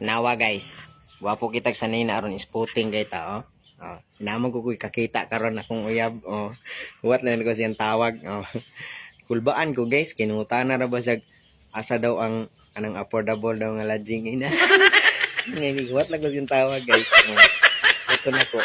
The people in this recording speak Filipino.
Nawa guys. Wapo kitag sanay na aron spotting kay ta oh. Oh, naman ko kakita karon akong uyab. Oh. What na ko siyang tawag. Oh. Kulbaan ko guys, kinuta na ra ba siya asa daw ang anang affordable daw nga lodging ina. Ngayon, what lang ko siyang tawag guys. Oh. Ito na ko.